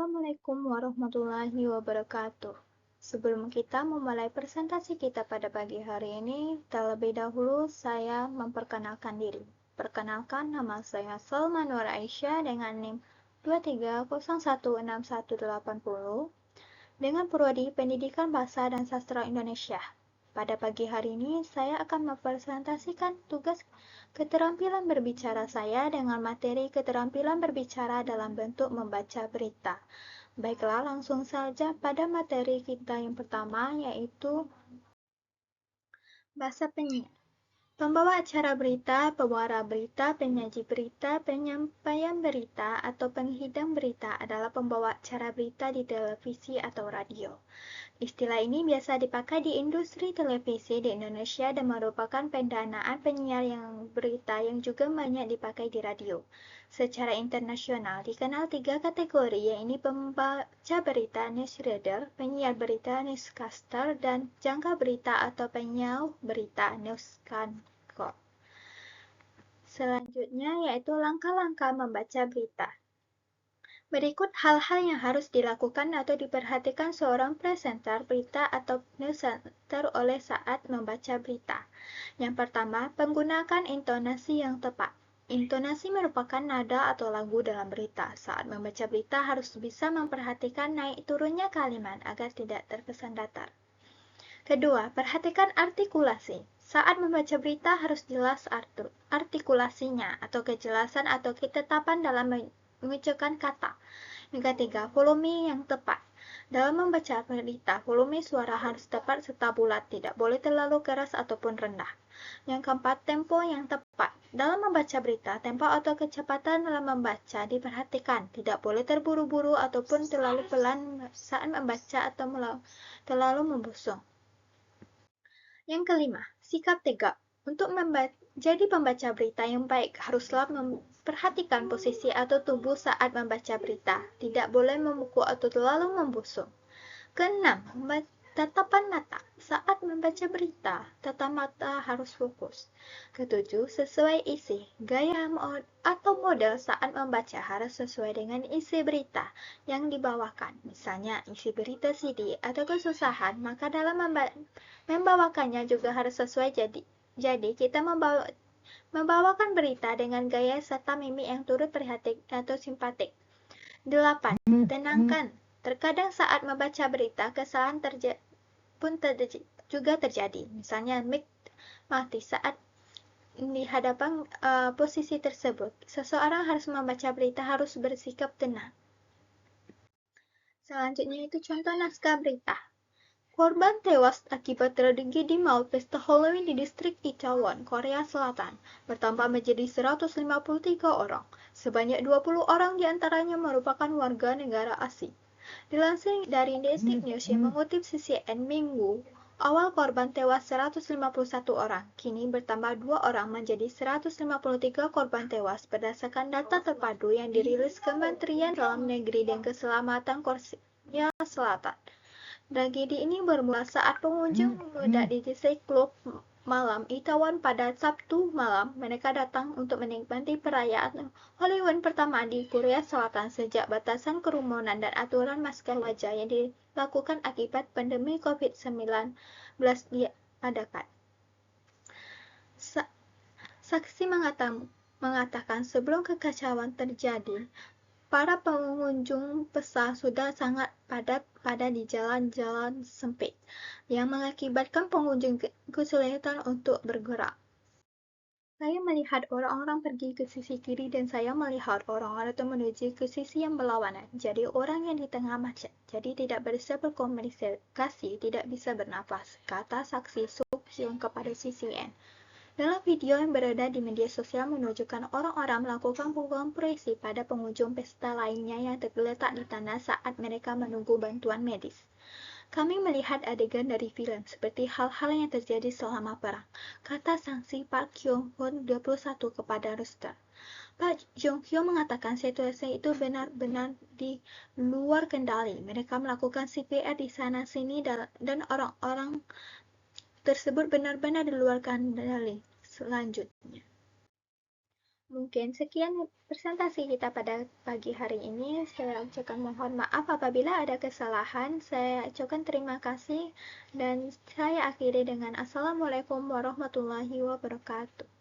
Assalamualaikum warahmatullahi wabarakatuh. Sebelum kita memulai presentasi kita pada pagi hari ini, terlebih dahulu saya memperkenalkan diri. Perkenalkan, nama saya Salma Nur Aisyah dengan NIM 230161880 dengan Prodi Pendidikan Bahasa dan Sastra Indonesia. Pada pagi hari ini, saya akan mempresentasikan tugas keterampilan berbicara saya dengan materi keterampilan berbicara dalam bentuk membaca berita. Baiklah, langsung saja pada materi kita yang pertama, yaitu bahasa penyiar. Pembawa acara berita, pewarta berita, penyaji berita, penyampaian berita, atau penghidang berita adalah pembawa acara berita di televisi atau radio. Istilah ini biasa dipakai di industri televisi di Indonesia dan merupakan pendanaan penyiar yang berita yang juga banyak dipakai di radio. Secara internasional dikenal 3 kategori, yaitu pembaca berita newsreader, penyiar berita newscaster, dan jangka berita atau penyauh berita newscancer. Selanjutnya yaitu langkah-langkah membaca berita. Berikut hal-hal yang harus dilakukan atau diperhatikan seorang presenter berita atau newscaster oleh saat membaca berita. Yang pertama, menggunakan intonasi yang tepat. Intonasi merupakan nada atau lagu dalam berita. Saat membaca berita harus bisa memperhatikan naik turunnya kalimat agar tidak terkesan datar. Kedua, perhatikan artikulasi. Saat membaca berita harus jelas artikulasinya atau kejelasan atau ketetapan dalam mengucapkan kata. Yang ketiga, volume yang tepat. Dalam membaca berita, volume suara harus tepat serta bulat, tidak boleh terlalu keras ataupun rendah. Yang keempat, tempo yang tepat. Dalam membaca berita, tempo atau kecepatan dalam membaca diperhatikan, tidak boleh terburu-buru ataupun terlalu pelan saat membaca atau terlalu membusung. Yang kelima, sikap tegap. Untuk jadi pembaca berita yang baik, haruslah memperhatikan posisi atau tubuh saat membaca berita. Tidak boleh memukul atau terlalu membusung. Keenam, tatapan mata. Saat membaca berita, tatap mata harus fokus. Ketujuh, sesuai isi. Gaya atau model saat membaca harus sesuai dengan isi berita yang dibawakan. Misalnya, isi berita sedih atau kesusahan, maka dalam membawakannya juga harus sesuai. Jadi kita membawakan berita dengan gaya serta mimik yang turut prihatin atau simpatik. 8. Tenangkan. Terkadang saat membaca berita, kesalahan juga terjadi. Misalnya, mic mati saat di hadapan posisi tersebut. Seseorang harus membaca berita harus bersikap tenang. Selanjutnya itu contoh naskah berita. Korban tewas akibat tragedi maut pesta Halloween di distrik Itaewon, Korea Selatan, bertambah menjadi 153 orang. Sebanyak 20 orang diantaranya merupakan warga negara asing. Dilansir dari Detik News yang mengutip CNN Minggu, awal korban tewas 151 orang, kini bertambah 2 orang menjadi 153 korban tewas berdasarkan data terpadu yang dirilis Kementerian Dalam Negeri dan Keselamatan Korea Selatan. Tragedi ini bermula saat pengunjung meledak di distrik klub malam Itaewon pada Sabtu malam. Mereka datang untuk menikmati perayaan Halloween pertama di Korea Selatan sejak batasan kerumunan dan aturan masker wajah yang dilakukan akibat pandemi COVID-19 diadakan. Saksi mengatakan sebelum kekacauan terjadi, para pengunjung pesta sudah sangat padat di jalan-jalan sempit, yang mengakibatkan pengunjung kesulitan untuk bergerak. Saya melihat orang-orang pergi ke sisi kiri dan saya melihat orang-orang itu menuju ke sisi yang berlawanan. Jadi orang yang di tengah macet. Jadi tidak bisa berkomunikasi, tidak bisa bernafas, kata saksi Suk Hyun kepada CNN. Dalam video yang beredar di media sosial menunjukkan orang-orang melakukan pukulan proyeksi pada pengunjung pesta lainnya yang tergeletak di tanah saat mereka menunggu bantuan medis. Kami melihat adegan dari film seperti hal-hal yang terjadi selama perang, kata saksi Park Jong-hoon 21 kepada Reuters. Pak Jong-hyo mengatakan situasi itu benar-benar di luar kendali. Mereka melakukan CPR di sana-sini dan orang-orang tersebut benar-benar di luar kendali. Selanjutnya, Mungkin sekian presentasi kita pada pagi hari ini. Saya ucapkan mohon maaf apabila ada kesalahan. Saya ucapkan terima kasih dan saya akhiri dengan Assalamualaikum warahmatullahi wabarakatuh.